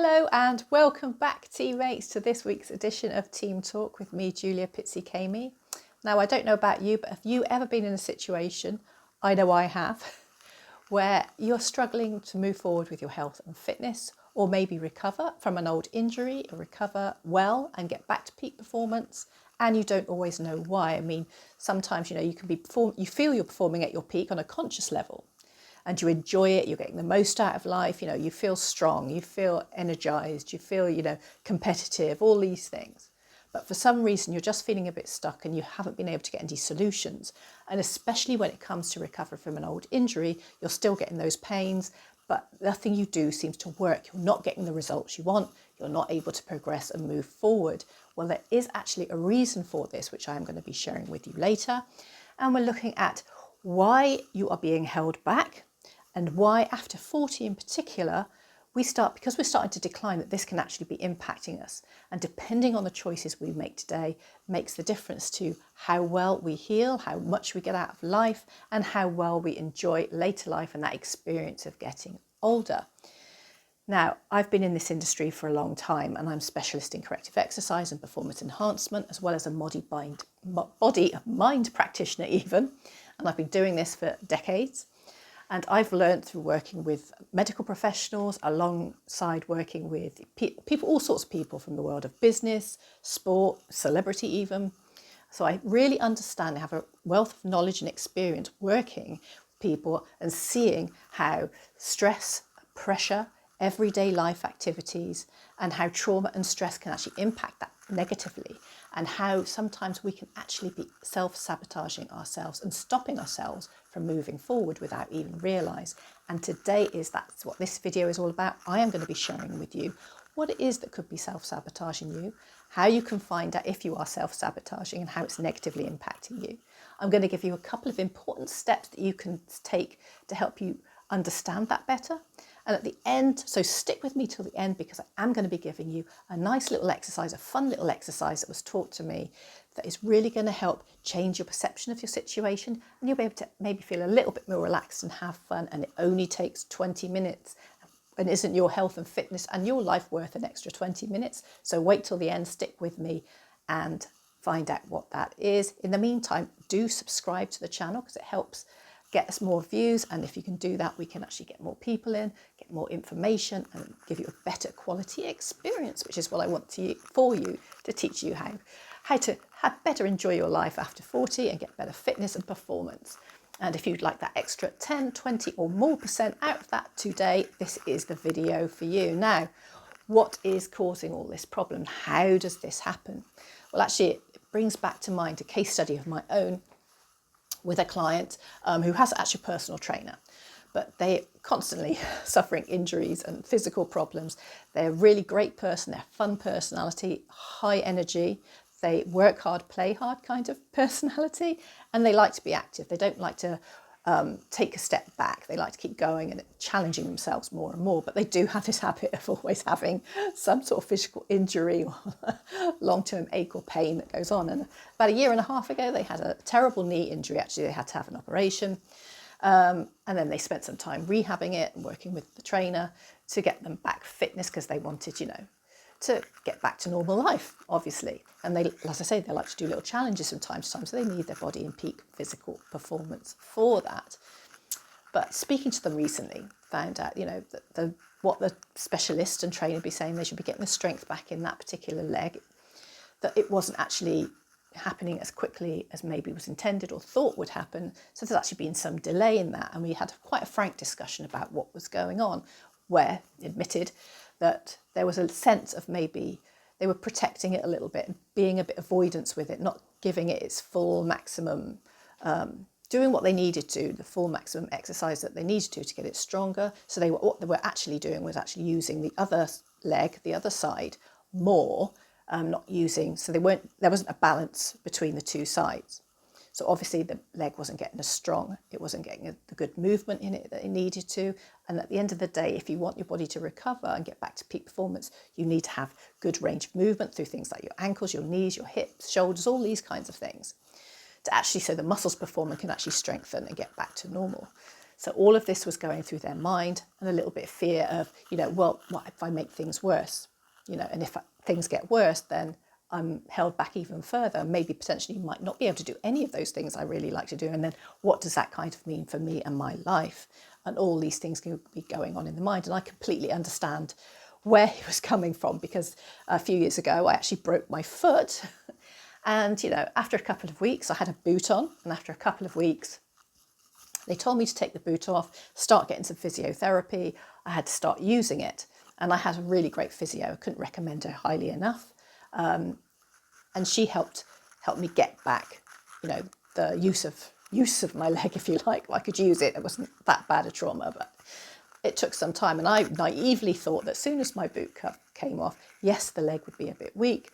Hello and welcome back, teammates, to this week's edition of Team Talk with me, Julia Pitsy-Kamey. Now, I don't know about you, but have you ever been in a situation, I know I have, where you're struggling to move forward with your health and fitness, or maybe recover from an old injury, or recover well and get back to peak performance, and you don't always know why? I mean, sometimes, you can you feel you're performing at your peak on a conscious level, and you enjoy it, you're getting the most out of life, you feel strong, you feel energized, you feel, competitive, all these things. But for some reason, you're just feeling a bit stuck and you haven't been able to get any solutions. And especially when it comes to recovery from an old injury, you're still getting those pains, but nothing you do seems to work. You're not getting the results you want. You're not able to progress and move forward. Well, there is actually a reason for this, which I'm going to be sharing with you later. And we're looking at why you are being held back, and why after 40 in particular, because we're starting to decline, that this can actually be impacting us. And depending on the choices we make today, makes the difference to how well we heal, how much we get out of life, and how well we enjoy later life and that experience of getting older. Now, I've been in this industry for a long time, and I'm specialist in corrective exercise and performance enhancement, as well as a body-mind practitioner even. And I've been doing this for decades. And I've learned through working with medical professionals, alongside working with people, all sorts of people from the world of business, sport, celebrity even. So I really understand, I have a wealth of knowledge and experience working with people and seeing how stress, pressure, everyday life activities, and how trauma and stress can actually impact that negatively, and how sometimes we can actually be self-sabotaging ourselves and stopping ourselves from moving forward without even realise. And today that's what this video is all about. I am going to be sharing with you what it is that could be self-sabotaging you, how you can find out if you are self-sabotaging and how it's negatively impacting you. I'm going to give you a couple of important steps that you can take to help you understand that better. And at the end, so stick with me till the end, because I am going to be giving you a nice little exercise, a fun little exercise that was taught to me that is really going to help change your perception of your situation, and you'll be able to maybe feel a little bit more relaxed and have fun. And it only takes 20 minutes. And isn't your health and fitness and your life worth an extra 20 minutes? So wait till the end, stick with me and find out what that is. In the meantime, do subscribe to the channel, because it helps get us more views, and if you can do that, we can actually get more people in, get more information, and give you a better quality experience, which is what I want for you to teach you how to better enjoy your life after 40 and get better fitness and performance. And if you'd like that extra 10, 20 or more % out of that today, this is the video for you. Now, what is causing all this problem? How does this happen? Well, actually, it brings back to mind a case study of my own with a client who has actually a personal trainer, but they're constantly suffering injuries and physical problems. They're a really great person, they're fun personality, high energy, they work hard, play hard kind of personality, and they like to be active. They don't like to take a step back. They like to keep going and challenging themselves more and more, but they do have this habit of always having some sort of physical injury or long-term ache or pain that goes on. And about a year and a half ago, they had a terrible knee injury. Actually, they had to have an operation. And then they spent some time rehabbing it and working with the trainer to get them back fitness, because they wanted, to get back to normal life, obviously. And they, as I say, they like to do little challenges from time to time, so they need their body in peak physical performance for that. But speaking to them recently, found out, that what the specialist and trainer would be saying, they should be getting the strength back in that particular leg, that it wasn't actually happening as quickly as maybe was intended or thought would happen. So there's actually been some delay in that. And we had quite a frank discussion about what was going on, where admitted that there was a sense of maybe they were protecting it a little bit, being a bit avoidance with it, not giving it its full maximum, doing what they needed to, the full maximum exercise that they needed to get it stronger. So what they were actually doing was actually using the other leg, the other side more, not using, so there wasn't a balance between the two sides. So obviously the leg wasn't getting as strong, it wasn't getting the good movement in it that it needed to. And at the end of the day, if you want your body to recover and get back to peak performance, you need to have good range of movement through things like your ankles, your knees, your hips, shoulders, all these kinds of things, to actually, so the muscles perform and can actually strengthen and get back to normal. So all of this was going through their mind, and a little bit of fear of, well, what if I make things worse? And if things get worse, then I'm held back even further. Maybe potentially might not be able to do any of those things I really like to do. And then what does that kind of mean for me and my life? And all these things can be going on in the mind. And I completely understand where he was coming from, because a few years ago, I actually broke my foot. And, after a couple of weeks, I had a boot on. And after a couple of weeks, they told me to take the boot off, start getting some physiotherapy. I had to start using it. And I had a really great physio. I couldn't recommend her highly enough. And she helped me get back, the use of my leg, if you like. I could use it. It wasn't that bad a trauma, but it took some time. And I naively thought that as soon as my boot cuff came off, yes, the leg would be a bit weak,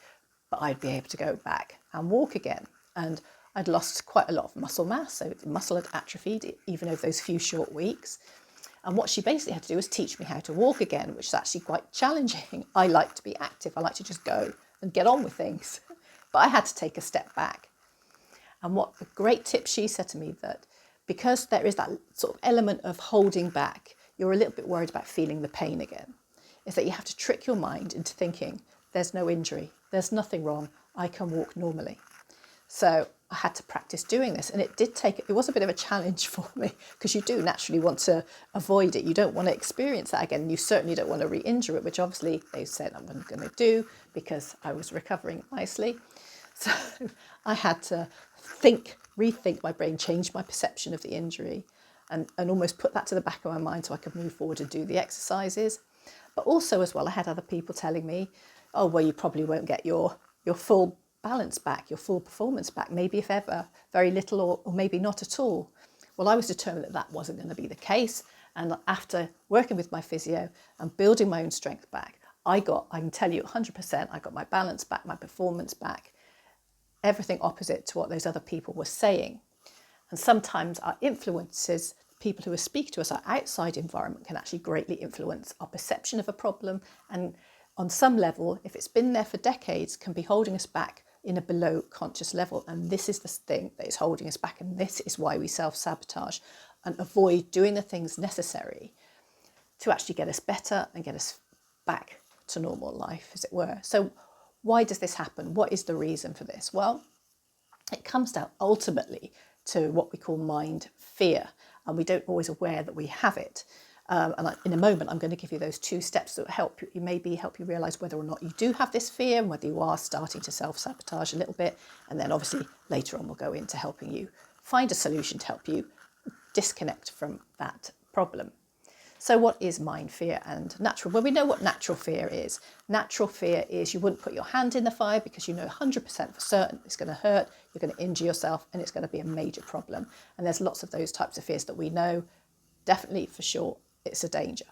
but I'd be able to go back and walk again. And I'd lost quite a lot of muscle mass, so the muscle had atrophied even over those few short weeks. And what she basically had to do was teach me how to walk again, which is actually quite challenging. I like to be active. I like to just go and get on with things. But I had to take a step back. And what a great tip she said to me, that because there is that sort of element of holding back, you're a little bit worried about feeling the pain again, is that you have to trick your mind into thinking there's no injury, there's nothing wrong, I can walk normally. So I had to practice doing this, and it was a bit of a challenge for me, because you do naturally want to avoid it. You don't want to experience that again. You certainly don't want to re-injure it, which obviously they said I wasn't going to do because I was recovering nicely. So I had to rethink my brain, change my perception of the injury, and almost put that to the back of my mind so I could move forward and do the exercises. But also as well, I had other people telling me, oh, well, you probably won't get your full balance back, your full performance back, maybe if ever, very little or maybe not at all. Well, I was determined that wasn't going to be the case. And after working with my physio and building my own strength back, I can tell you 100%, I got my balance back, my performance back, everything opposite to what those other people were saying. And sometimes our influences, people who are speaking to us, our outside environment can actually greatly influence our perception of a problem. And on some level, if it's been there for decades, can be holding us back in a below conscious level. And this is the thing that is holding us back. And this is why we self-sabotage and avoid doing the things necessary to actually get us better and get us back to normal life, as it were. So why does this happen? What is the reason for this? Well, it comes down ultimately to what we call mind fear, and we don't always aware that we have it. In a moment, I'm going to give you those 2 steps that help you realise whether or not you do have this fear and whether you are starting to self-sabotage a little bit. And then obviously later on, we'll go into helping you find a solution to help you disconnect from that problem. So what is mind fear and natural? Well, we know what natural fear is. Natural fear is you wouldn't put your hand in the fire because you know 100% for certain it's going to hurt, you're going to injure yourself, and it's going to be a major problem. And there's lots of those types of fears that we know, definitely for sure, it's a danger.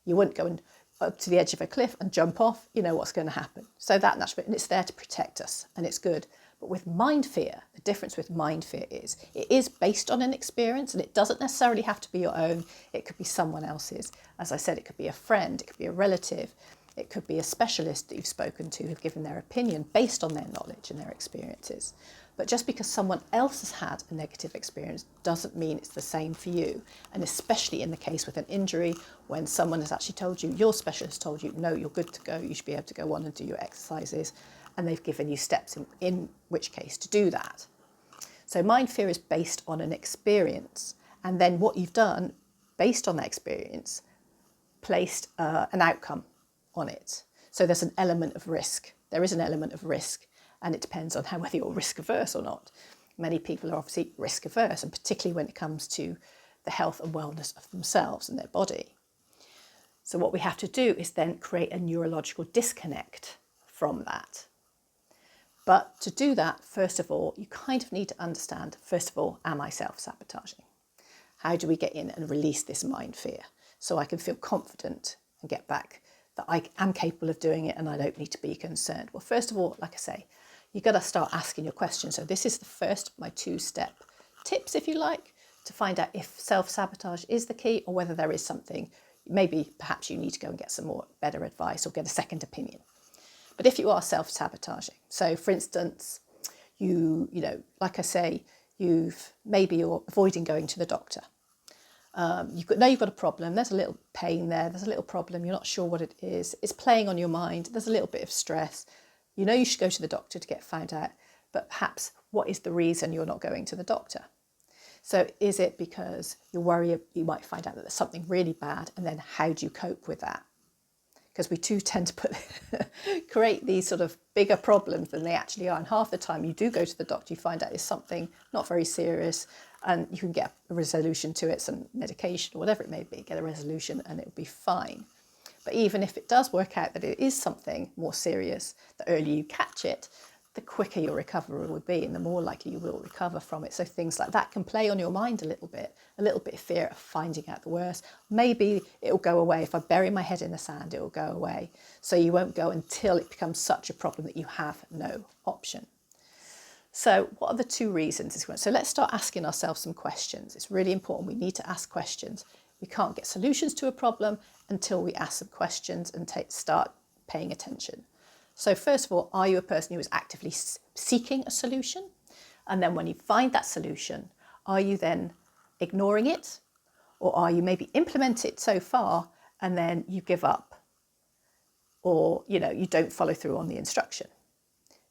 You wouldn't go up to the edge of a cliff and jump off, you know what's going to happen. So that natural, and it's there to protect us, and it's good. But with mind fear, the difference with mind fear is it is based on an experience, and it doesn't necessarily have to be your own. It could be someone else's. As I said, it could be a friend, it could be a relative, it could be a specialist that you've spoken to who've given their opinion based on their knowledge and their experiences. But just because someone else has had a negative experience doesn't mean it's the same for you. And especially in the case with an injury, when someone has actually told you, your specialist told you, no, you're good to go, you should be able to go on and do your exercises, and they've given you steps in which case to do that. So mind fear is based on an experience, and then what you've done based on that experience, placed an outcome on it. So there's an element of risk. There is an element of risk, and it depends on whether you're risk averse or not. Many people are obviously risk averse, and particularly when it comes to the health and wellness of themselves and their body. So what we have to do is then create a neurological disconnect from that. But to do that, first of all, you kind of need to understand, first of all, am I self-sabotaging? How do we get in and release this mind fear so I can feel confident and get back that I am capable of doing it and I don't need to be concerned? Well, first of all, like I say, you've got to start asking your questions. So this is the first of my 2-step tips, if you like, to find out if self-sabotage is the key or whether there is something, maybe perhaps you need to go and get some more better advice or get a second opinion. But if you are self-sabotaging, so for instance, you know, like I say, you're avoiding going to the doctor. Now you've got a problem, there's a little pain there's a little problem, you're not sure what it is, it's playing on your mind, there's a little bit of stress. You know you should go to the doctor to get found out, but perhaps what is the reason you're not going to the doctor? So is it because you worry you might find out that there's something really bad, and then how do you cope with that? Because we too tend to create these sort of bigger problems than they actually are. And half the time you do go to the doctor, you find out it's something not very serious, and you can get a resolution to it, some medication or whatever it may be, get a resolution and it'll be fine. But even if it does work out that it is something more serious, the earlier you catch it, the quicker your recovery will be and the more likely you will recover from it. So things like that can play on your mind a little bit of fear of finding out the worst. Maybe it'll go away. If I bury my head in the sand, it'll go away. So you won't go until it becomes such a problem that you have no option. So what are the two reasons? So let's start asking ourselves some questions. It's really important. We need to ask questions. We can't get solutions to a problem until we ask some questions and start paying attention. So first of all, are you a person who is actively seeking a solution? And then when you find that solution, are you then ignoring it? Or are you maybe implement it so far and then you give up? Or, you don't follow through on the instruction.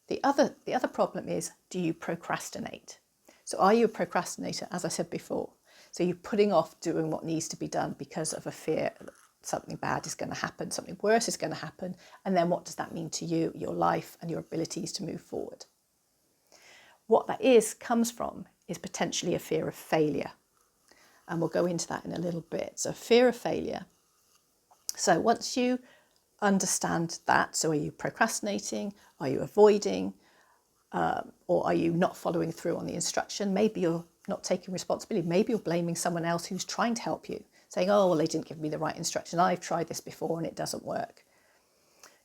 The other problem is, do you procrastinate? So are you a procrastinator, as I said before? So you're putting off doing what needs to be done because of a fear something bad is going to happen, something worse is going to happen, and then what does that mean to you, your life, and your abilities to move forward? What that comes from is potentially a fear of failure, and we'll go into that in a little bit. So fear of failure. So once you understand that, so are you procrastinating, are you avoiding, or are you not following through on the instruction? Maybe you're not taking responsibility, maybe you're blaming someone else who's trying to help you, saying, oh, well, they didn't give me the right instruction. I've tried this before and it doesn't work.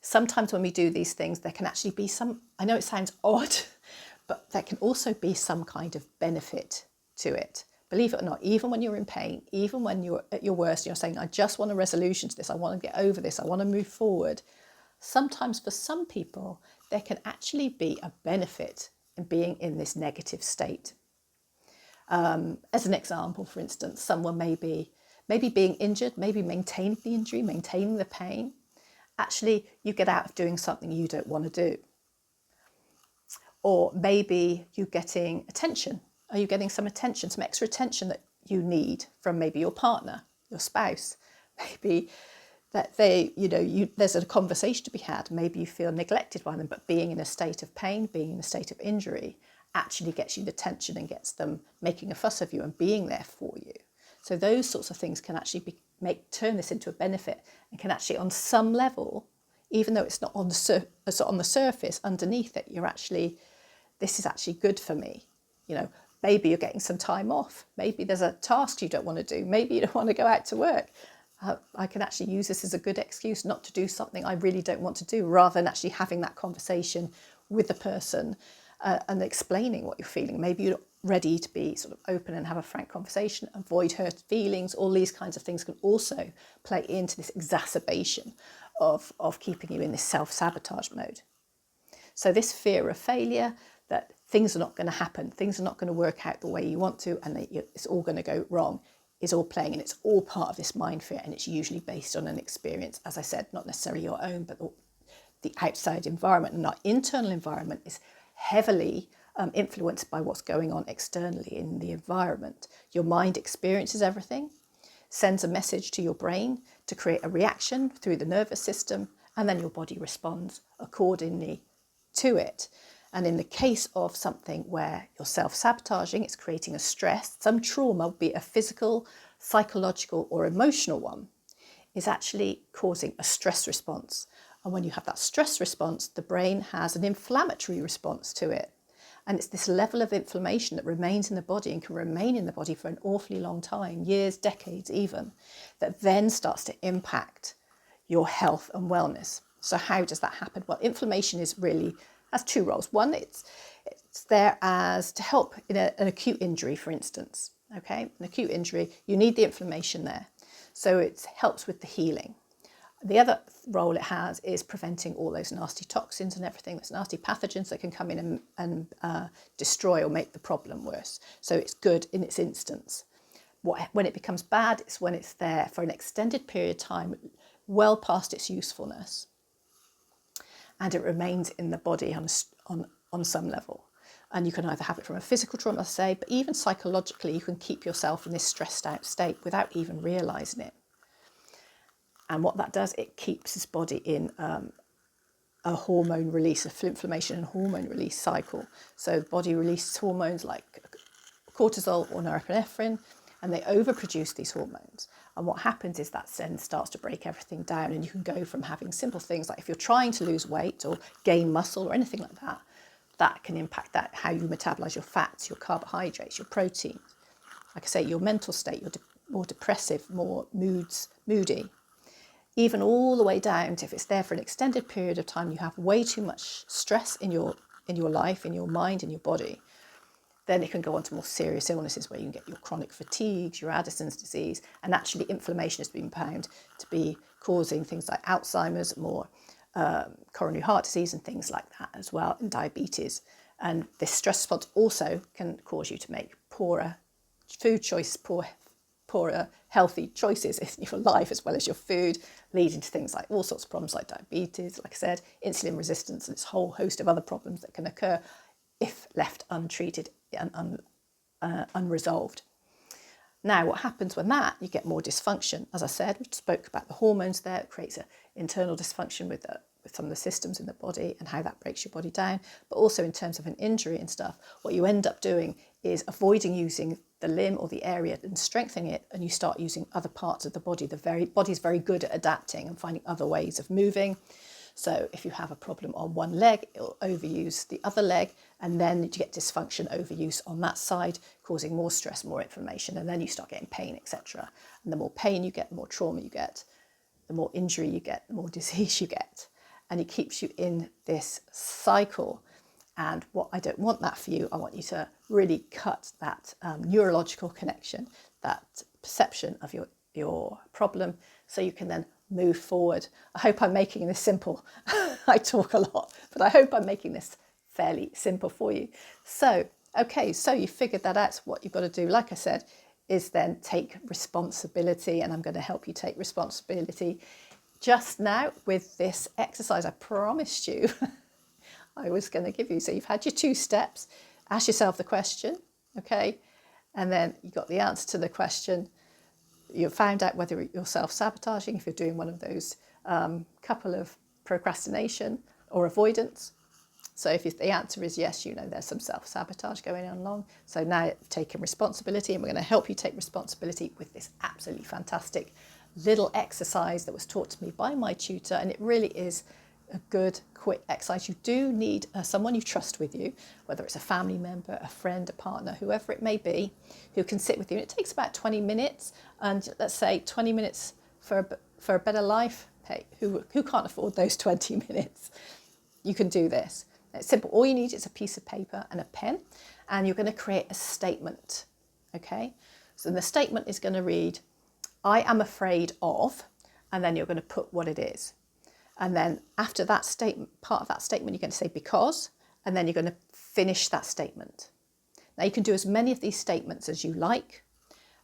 Sometimes when we do these things, there can actually be I know it sounds odd, but there can also be some kind of benefit to it. Believe it or not, even when you're in pain, even when you're at your worst, you're saying, I just want a resolution to this. I want to get over this. I want to move forward. Sometimes for some people, there can actually be a benefit in being in this negative state. As an example, for instance, someone may be being injured, maybe maintaining the injury, maintaining the pain. Actually, you get out of doing something you don't want to do. Or maybe you're getting attention. Are you getting some attention, some extra attention that you need from maybe your partner, your spouse? Maybe that there's a conversation to be had. Maybe you feel neglected by them, but being in a state of pain, being in a state of injury, actually gets you the attention and gets them making a fuss of you and being there for you. So those sorts of things can actually turn this into a benefit, and can actually, on some level, even though it's not on the surface, underneath it, this is actually good for me. Maybe you're getting some time off. Maybe there's a task you don't want to do. Maybe you don't want to go out to work. I can actually use this as a good excuse not to do something I really don't want to do, rather than actually having that conversation with the person and explaining what you're feeling. Maybe you're ready to be sort of open and have a frank conversation, avoid hurt feelings. All these kinds of things can also play into this exacerbation of keeping you in this self-sabotage mode. So this fear of failure, that things are not going to happen, things are not going to work out the way you want to, and that it's all going to go wrong, is all playing, and it's all part of this mind fear, and it's usually based on an experience, as I said, not necessarily your own, but the outside environment. And our internal environment is heavily influenced by what's going on externally in the environment. Your mind experiences everything, sends a message to your brain to create a reaction through the nervous system, and then your body responds accordingly to it. And in the case of something where you're self-sabotaging, it's creating a stress, some trauma, be it a physical, psychological or emotional one, is actually causing a stress response. And when you have that stress response, the brain has an inflammatory response to it. And it's this level of inflammation that remains in the body and can remain in the body for an awfully long time, years, decades even, that then starts to impact your health and wellness. So how does that happen? Well, inflammation has two roles. One, it's there as to help in an acute injury, for instance. Okay, an acute injury, you need the inflammation there. So it helps with the healing. The other role it has is preventing all those nasty toxins and everything, those nasty pathogens that can come in and destroy or make the problem worse. So it's good in its instance. When it becomes bad, it's when it's there for an extended period of time, well past its usefulness, and it remains in the body on some level. And you can either have it from a physical trauma, let's say, but even psychologically, you can keep yourself in this stressed out state without even realising it. And what that does, it keeps this body in a hormone release, a inflammation and hormone release cycle. So the body releases hormones like cortisol or norepinephrine, and they overproduce these hormones. And what happens is that then starts to break everything down, and you can go from having simple things like if you're trying to lose weight or gain muscle or anything like that, that can impact that how you metabolize your fats, your carbohydrates, your proteins. Like I say, your mental state, you're more depressive, more moody. Even all the way down to if it's there for an extended period of time, you have way too much stress in your life, in your mind, in your body, then it can go on to more serious illnesses where you can get your chronic fatigues, your Addison's disease, and actually inflammation has been found to be causing things like Alzheimer's, more coronary heart disease and things like that as well, and diabetes. And this stress response also can cause you to make poorer food choice, poorer healthy choices in your life as well as your food, leading to things like all sorts of problems like diabetes, like I said, insulin resistance, and this whole host of other problems that can occur if left untreated and unresolved. Now, what happens when that? You get more dysfunction. As I said, we spoke about the hormones there. It creates an internal dysfunction with some of the systems in the body and how that breaks your body down. But also in terms of an injury and stuff, what you end up doing is avoiding using the limb or the area and strengthening it, and you start using other parts of the body. The body's very good at adapting and finding other ways of moving. So if you have a problem on one leg, it'll overuse the other leg, and then you get dysfunction, overuse on that side, causing more stress, more inflammation, and then you start getting pain, etc. And the more pain you get, the more trauma you get, the more injury you get, the more disease you get. And it keeps you in this cycle. And what I don't want that for you, I want you to really cut that neurological connection, that perception of your problem, so you can then move forward. I hope I'm making this simple. I talk a lot, but I hope I'm making this fairly simple for you. So, okay, so you figured that out. So what you've got to do, like I said, is then take responsibility, and I'm going to help you take responsibility just now with this exercise I promised you I was going to give you. So you've had your 2 steps. Ask yourself the question, okay? And then you got the answer to the question. You've found out whether you're self-sabotaging, if you're doing one of those couple of procrastination or avoidance. So if the answer is yes, you know there's some self-sabotage going on along. So now you've taken responsibility, and we're going to help you take responsibility with this absolutely fantastic little exercise that was taught to me by my tutor. And it really is a good, quick exercise. You do need someone you trust with you, whether it's a family member, a friend, a partner, whoever it may be, who can sit with you. And it takes about 20 minutes. And let's say 20 minutes for a better life. Hey, who can't afford those 20 minutes? You can do this. It's simple. All you need is a piece of paper and a pen, and you're going to create a statement. Okay? So the statement is going to read, I am afraid of, and then you're going to put what it is. And then after that statement, part of that statement, you're going to say because, and then you're going to finish that statement. Now you can do as many of these statements as you like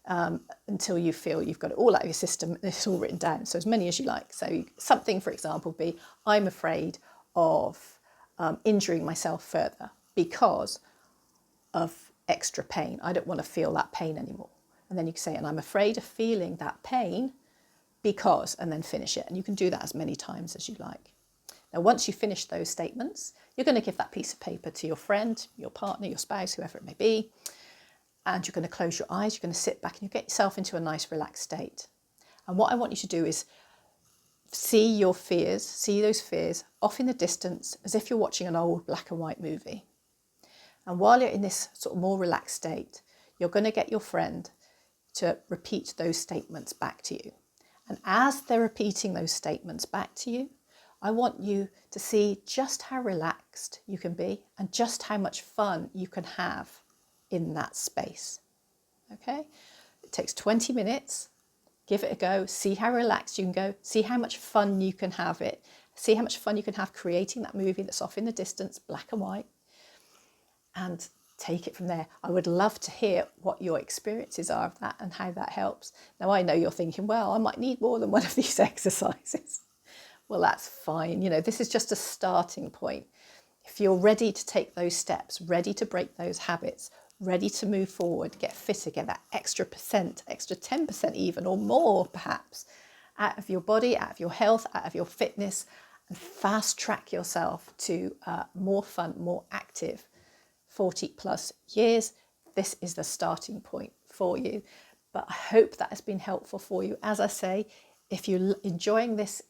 until you feel you've got it all out of your system and it's all written down. So as many as you like. So something, for example, be, I'm afraid of injuring myself further because of extra pain. I don't want to feel that pain anymore. And then you can say, and I'm afraid of feeling that pain because, and then finish it. And you can do that as many times as you like. Now, once you finish those statements, you're going to give that piece of paper to your friend, your partner, your spouse, whoever it may be, and you're going to close your eyes, you're going to sit back and you get yourself into a nice relaxed state. And what I want you to do is see your fears, see those fears off in the distance as if you're watching an old black and white movie. And while you're in this sort of more relaxed state, you're going to get your friend to repeat those statements back to you. And as they're repeating those statements back to you, I want you to see just how relaxed you can be and just how much fun you can have in that space. Okay? It takes 20 minutes. Give it a go. See how relaxed you can go. See how much fun you can have it. See how much fun you can have creating that movie that's off in the distance, black and white. And take it from there. I would love to hear what your experiences are of that and how that helps. Now, I know you're thinking, well, I might need more than one of these exercises. Well, that's fine. This is just a starting point. If you're ready to take those steps, ready to break those habits, ready to move forward, get fitter, get that extra percent, extra 10% even, or more perhaps, out of your body, out of your health, out of your fitness, and fast track yourself to more fun, more active 40 plus years, this is the starting point for you. But I hope that has been helpful for you. As I say, if you're enjoying this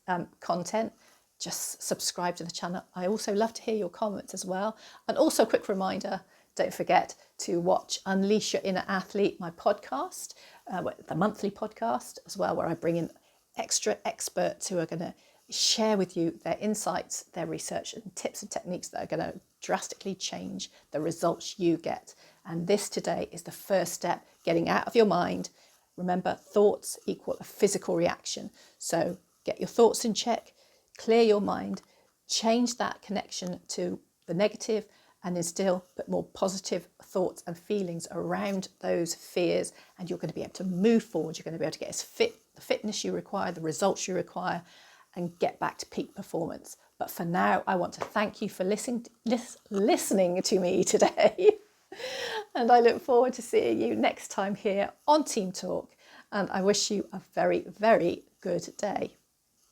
content, just subscribe to the channel. I also love to hear your comments as well. And also a quick reminder, don't forget to watch Unleash Your Inner Athlete, my podcast, the monthly podcast as well, where I bring in extra experts who are going to share with you their insights, their research and tips and techniques that are going to drastically change the results you get. And this today is the first step, getting out of your mind. Remember, thoughts equal a physical reaction. So get your thoughts in check, clear your mind, change that connection to the negative, and instill but more positive thoughts and feelings around those fears, and you're going to be able to move forward. You're going to be able to get the fitness you require, the results you require, and get back to peak performance. But for now, I want to thank you for listening to me today. And I look forward to seeing you next time here on Team Talk. And I wish you a very, very good day.